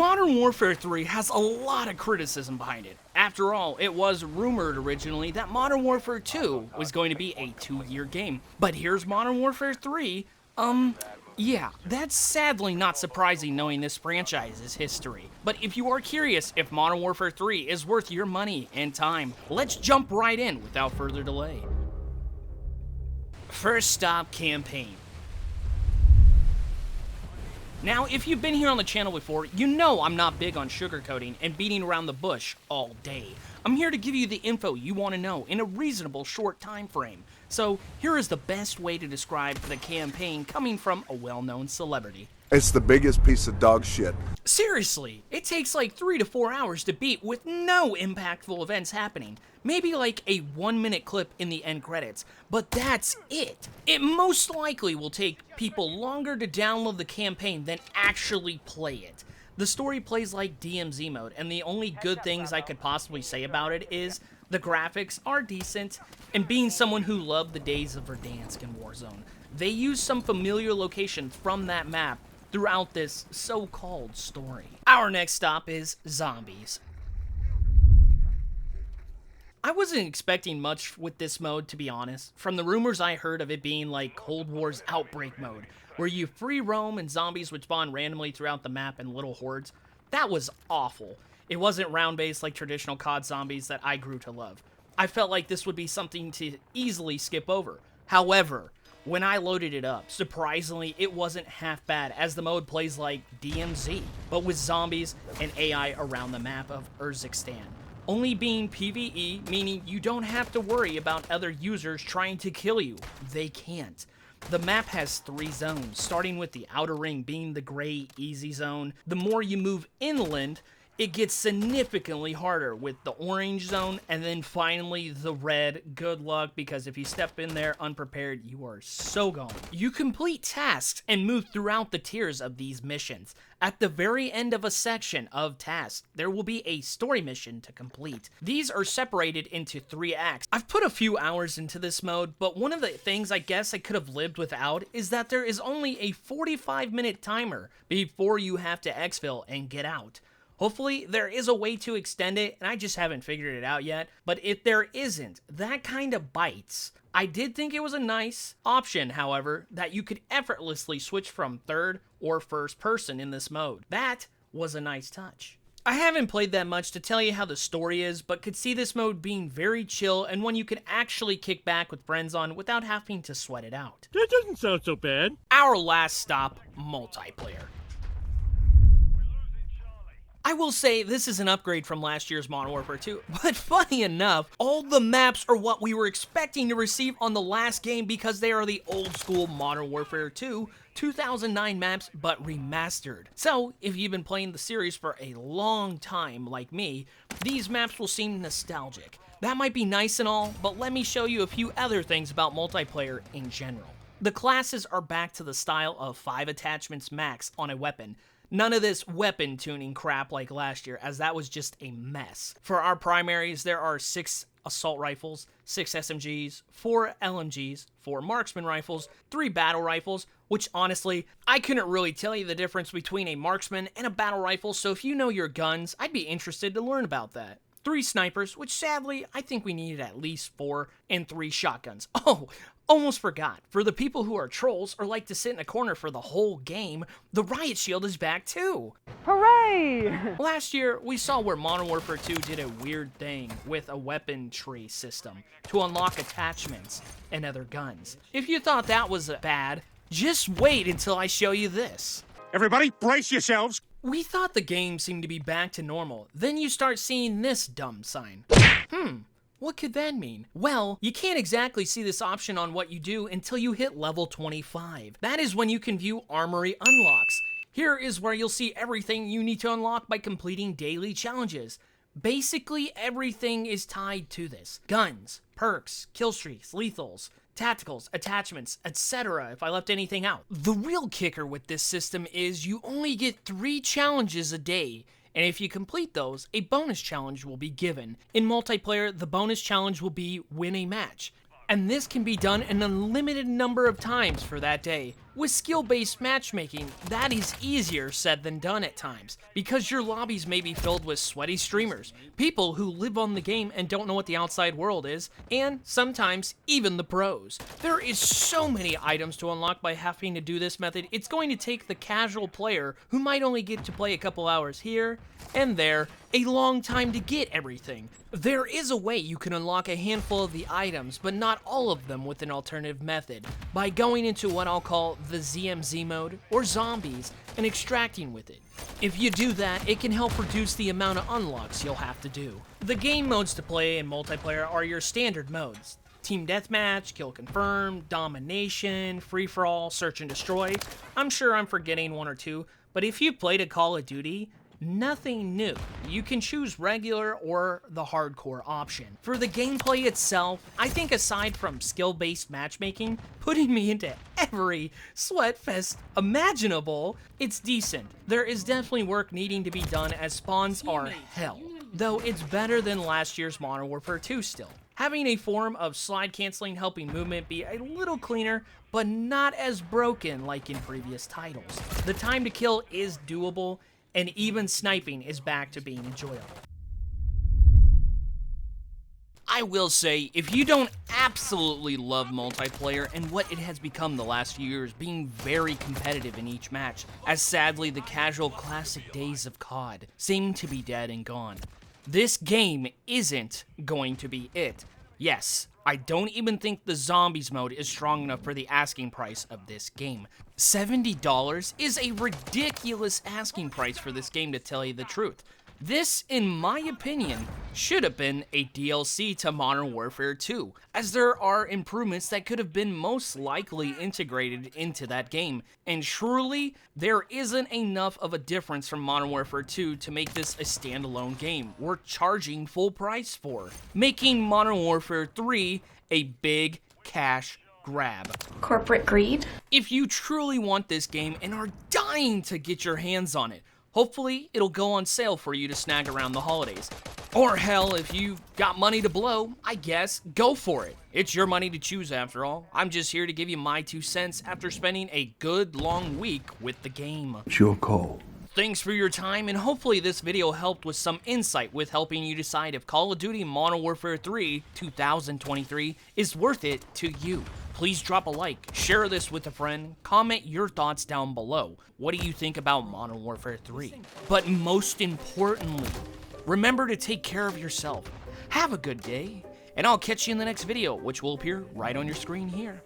Modern Warfare 3 has a lot of criticism behind it. After all, it was rumored originally that Modern Warfare 2 was going to be a 2-year game. But here's Modern Warfare 3. Yeah, that's sadly not surprising knowing this franchise's history. But if you are curious if Modern Warfare 3 is worth your money and time, let's jump right in without further delay. First stop, campaign. Now, if you've been here on the channel before, you know I'm not big on sugarcoating and beating around the bush all day. I'm here to give you the info you want to know in a reasonable short time frame. So, here is the best way to describe the campaign coming from a well-known celebrity. It's the biggest piece of dog shit. Seriously, it takes like 3 to 4 hours to beat with no impactful events happening. Maybe like a 1-minute clip in the end credits, but that's it. It most likely will take people longer to download the campaign than actually play it. The story plays like DMZ mode, and the only good things I could possibly say about it is the graphics are decent, and being someone who loved the days of Verdansk and Warzone, they use some familiar locations from that map throughout this so-called story. Our next stop is zombies. I wasn't expecting much with this mode, to be honest. From the rumors I heard of it being like Cold War's Outbreak mode, where you free roam and zombies would spawn randomly throughout the map in little hordes, that was awful. It wasn't round-based like traditional COD zombies that I grew to love. I felt like this would be something to easily skip over. However, when I loaded it up, surprisingly, it wasn't half bad, as the mode plays like DMZ, but with zombies and AI around the map of Urzikstan. Only being PvE, meaning you don't have to worry about other users trying to kill you. They can't. The map has 3 zones, starting with the outer ring being the gray easy zone. The more you move inland, it gets significantly harder with the orange zone, and then finally the red. Good luck, because if you step in there unprepared, you are so gone. You complete tasks and move throughout the tiers of these missions. At the very end of a section of tasks, there will be a story mission to complete. These are separated into 3 acts. I've put a few hours into this mode, but one of the things I guess I could have lived without is that there is only a 45-minute timer before you have to exfil and get out. Hopefully, there is a way to extend it, and I just haven't figured it out yet. But if there isn't, that kind of bites. I did think it was a nice option, however, that you could effortlessly switch from third or first person in this mode. That was a nice touch. I haven't played that much to tell you how the story is, but could see this mode being very chill and one you could actually kick back with friends on without having to sweat it out. That doesn't sound so bad. Our last stop, multiplayer. I will say this is an upgrade from last year's Modern Warfare 2, but funny enough, all the maps are what we were expecting to receive on the last game because they are the old school Modern Warfare 2 2009 maps, but remastered. So, if you've been playing the series for a long time like me, these maps will seem nostalgic. That might be nice and all, but let me show you a few other things about multiplayer in general. The classes are back to the style of 5 attachments max on a weapon. None of this weapon tuning crap like last year, as that was just a mess. For our primaries, there are 6 assault rifles, 6 SMGs, 4 LMGs, 4 marksman rifles, 3 battle rifles, which honestly, I couldn't really tell you the difference between a marksman and a battle rifle, so if you know your guns, I'd be interested to learn about that. 3 snipers, which sadly, I think we needed at least 4, and 3 shotguns. Oh, almost forgot. For the people who are trolls or like to sit in a corner for the whole game, the riot shield is back too. Hooray! Last year, we saw where Modern Warfare 2 did a weird thing with a weapon tree system to unlock attachments and other guns. If you thought that was bad, just wait until I show you this. Everybody, brace yourselves. We thought the game seemed to be back to normal. Then you start seeing this dumb sign. What could that mean? Well, you can't exactly see this option on what you do until you hit level 25. That is when you can view Armory unlocks. Here is where you'll see everything you need to unlock by completing daily challenges. Basically, everything is tied to this. Guns, perks, kill streaks, lethals, tacticals, attachments, etc. if I left anything out. The real kicker with this system is you only get 3 challenges a day, and if you complete those, a bonus challenge will be given. In multiplayer, the bonus challenge will be win a match, and this can be done an unlimited number of times for that day. With skill-based matchmaking, that is easier said than done at times, because your lobbies may be filled with sweaty streamers, people who live on the game and don't know what the outside world is, and sometimes even the pros. There is so many items to unlock by having to do this method, it's going to take the casual player who might only get to play a couple hours here and there a long time to get everything. There is a way you can unlock a handful of the items, but not all of them with an alternative method, by going into what I'll call the ZMZ mode, or zombies, and extracting with it. If you do that, it can help reduce the amount of unlocks you'll have to do. The game modes to play in multiplayer are your standard modes: Team Deathmatch, Kill Confirm, Domination, Free-for-all, Search and Destroy. I'm sure I'm forgetting one or two, but if you've played a Call of Duty, nothing new. You can choose regular or the hardcore option. For the gameplay itself, I think aside from skill-based matchmaking, putting me into every sweatfest imaginable, it's decent. There is definitely work needing to be done as spawns are hell, though it's better than last year's Modern Warfare 2 still. Having a form of slide canceling helping movement be a little cleaner, but not as broken like in previous titles. The time to kill is doable, and even sniping is back to being enjoyable. I will say, if you don't absolutely love multiplayer and what it has become the last few years, being very competitive in each match, as sadly the casual classic days of COD seem to be dead and gone, this game isn't going to be it. Yes, I don't even think the zombies mode is strong enough for the asking price of this game. $70 is a ridiculous asking price for this game, to tell you the truth. This, in my opinion, should have been a DLC to Modern Warfare 2, as there are improvements that could have been most likely integrated into that game, and truly, there isn't enough of a difference from Modern Warfare 2 to make this a standalone game worth charging full price for, making Modern Warfare 3 a big cash grab. Corporate greed? If you truly want this game and are dying to get your hands on it, hopefully it'll go on sale for you to snag around the holidays. Or hell, if you've got money to blow, I guess, go for it. It's your money to choose after all. I'm just here to give you my 2 cents after spending a good long week with the game. It's your call. Thanks for your time, and hopefully this video helped with some insight with helping you decide if Call of Duty Modern Warfare 3 2023 is worth it to you. Please drop a like, share this with a friend, comment your thoughts down below. What do you think about Modern Warfare 3? But most importantly, remember to take care of yourself. Have a good day, and I'll catch you in the next video, which will appear right on your screen here.